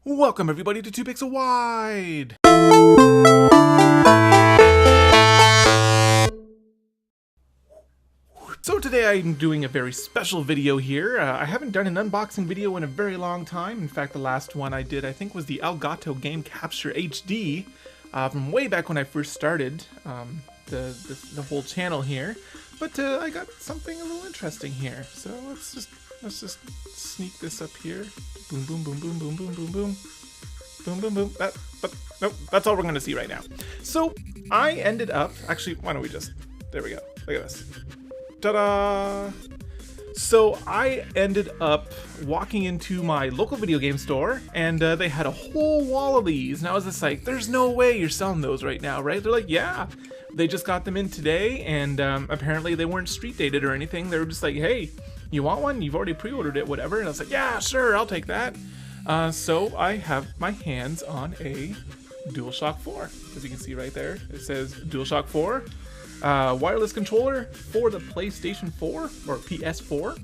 Welcome everybody to 2 Pixel Wide! So today I'm doing a very special video here. I haven't done an unboxing video in a very long time. In fact, the last one I did I think was the Elgato Game Capture HD from way back when I first started the whole channel here. But I got something a little interesting here. So let's just sneak this up here. Boom, boom, boom, boom, boom, boom, boom, boom. Boom, boom, boom. Nope, that's all we're going to see right now. So I ended up, actually, why don't we just, there we go. Look at this. Ta-da! So I ended up walking into my local video game store, and they had a whole wall of these. And I was just like, there's no way you're selling those right now, right? They're like, yeah. They just got them in today, and apparently they weren't street dated or anything. They were just like, hey, you want one? You've already pre-ordered it, whatever. And I was like, yeah, sure, I'll take that. So I have my hands on a Dualshock 4. As you can see right there, it says Dualshock 4. Wireless controller for the PlayStation 4 or PS4.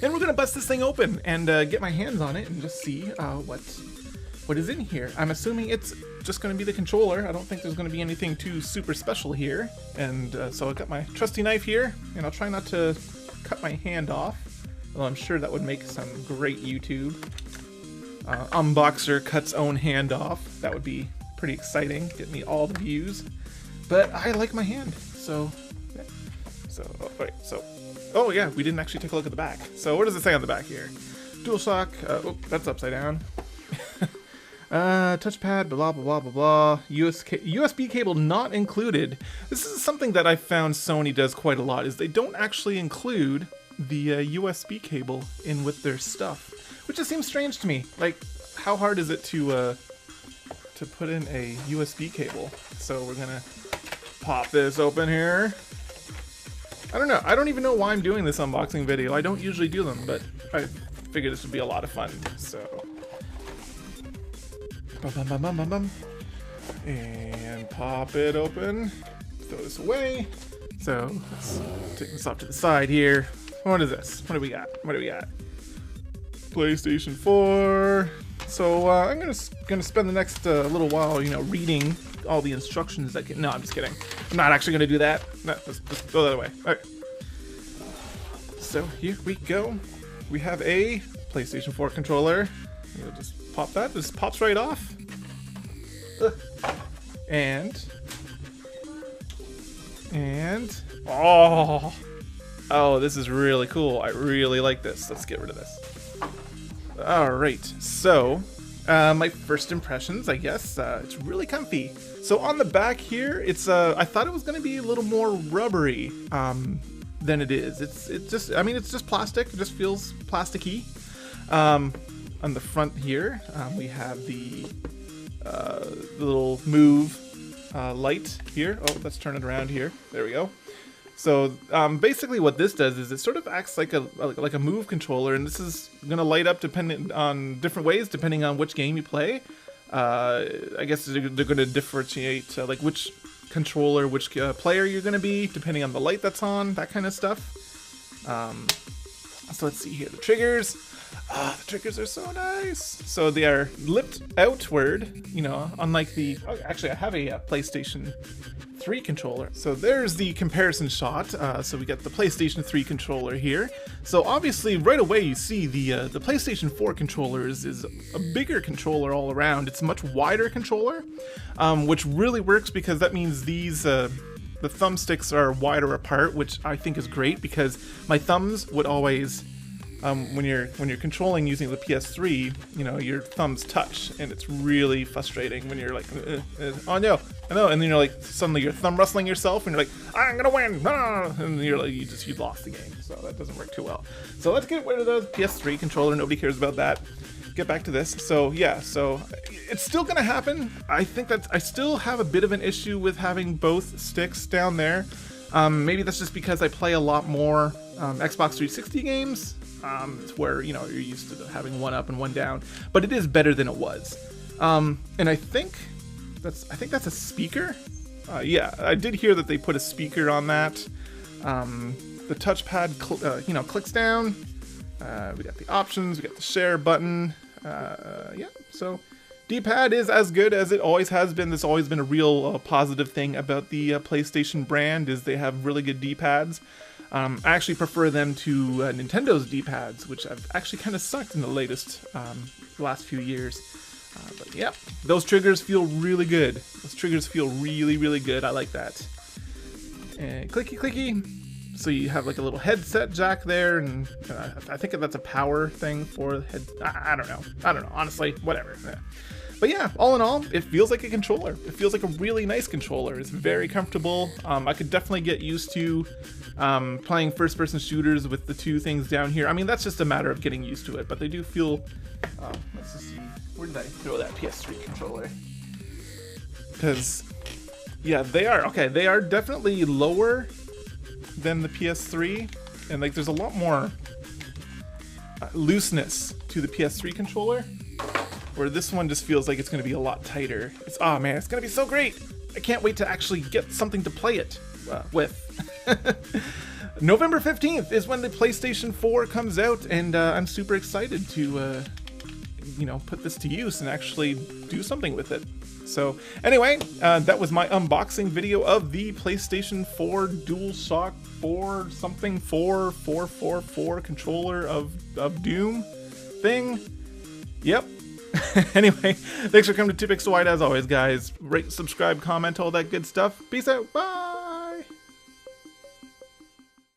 And we're gonna bust this thing open and get my hands on it and just see what is in here. I'm assuming it's just gonna be the controller. I don't think there's gonna be anything too super special here. And so I've got my trusty knife here, and I'll try not to cut my hand off. Well, I'm sure that would make some great YouTube. Unboxer cuts own hand off. That would be pretty exciting. Get me all the views. But I like my hand, so yeah. Oh yeah, we didn't actually take a look at the back. So what does it say on the back here? Dualshock. Oh, that's upside down. Touchpad. Blah blah blah blah blah. USB cable not included. This is something that I found Sony does quite a lot. Is they don't actually include the USB cable in with their stuff, which just seems strange to me. Like, how hard is it to put in a USB cable? So we're gonna pop this open here. I don't know. I don't even know why I'm doing this unboxing video. I don't usually do them, but I figured this would be a lot of fun. So, and pop it open. Throw this away. So let's take this off to the side here. What is this? What do we got? What do we got? PlayStation 4. So I'm gonna spend the next little while, reading all the instructions that no, I'm just kidding. I'm not actually gonna do that. No, just throw that away. All right. So here we go. We have a PlayStation 4 controller. We'll just pop that. This pops right off. And oh, this is really cool. I really like this. Let's get rid of this. All right, so my first impressions, I guess, it's really comfy. So on the back here, it's I thought it was going to be a little more rubbery than it is. It's just plastic. It just feels plasticky. On the front here, we have the little move light here. Oh, let's turn it around here. There we go. So basically what this does is it sort of acts like a move controller, and this is going to light up depending on different ways depending on which game you play. I guess they're going to differentiate like which controller, which player you're going to be depending on the light that's on, that kind of stuff. So let's see here, the triggers. The triggers are so nice. So they are lipped outward, unlike the... Oh, actually, I have a PlayStation 3 controller. So there's the comparison shot. So we got the PlayStation 3 controller here. So obviously, right away, you see the PlayStation 4 controller is a bigger controller all around. It's a much wider controller, which really works because that means these... the thumbsticks are wider apart, which I think is great because my thumbs would always... when you're controlling using the PS3, your thumbs touch, and it's really frustrating when you're like, oh no, and then you're like, suddenly you're thumb wrestling yourself, and you're like, I'm gonna win, and you're like, you lost the game, so that doesn't work too well. So let's get rid of the PS3 controller. Nobody cares about that. Get back to this. So yeah, so it's still gonna happen. I think that I still have a bit of an issue with having both sticks down there. Maybe that's just because I play a lot more Xbox 360 games. It's where you're used to having one up and one down, but it is better than it was. And I think that's a speaker. Yeah, I did hear that they put a speaker on that. The touchpad, clicks down. We got the options. We got the share button. Yeah, so D-pad is as good as it always has been. That's always been a real positive thing about the PlayStation brand, is they have really good D-pads. I actually prefer them to Nintendo's D-pads, which have actually kind of sucked in the last few years. But yeah, those triggers feel really good. Those triggers feel really, really good. I like that. And clicky, clicky. So you have like a little headset jack there, and I think that's a power thing for the head. I don't know. Honestly, whatever. Yeah. But yeah, all in all, it feels like a controller. It feels like a really nice controller. It's very comfortable. I could definitely get used to playing first-person shooters with the two things down here. I mean, that's just a matter of getting used to it, but they do feel... let's just see. Where did I throw that PS3 controller? Because, yeah, they are definitely lower than the PS3, and like there's a lot more looseness to the PS3 controller, where this one just feels like it's going to be a lot tighter. Oh man, it's going to be so great. I can't wait to actually get something to play it with. November 15th is when the PlayStation 4 comes out, and I'm super excited to put this to use and actually do something with it. So anyway, that was my unboxing video of the PlayStation 4 Dualshock 4 controller of Doom thing. Yep. Anyway, thanks for coming to ps4 as always, guys. Rate, subscribe, comment, all that good stuff. Peace out. Bye.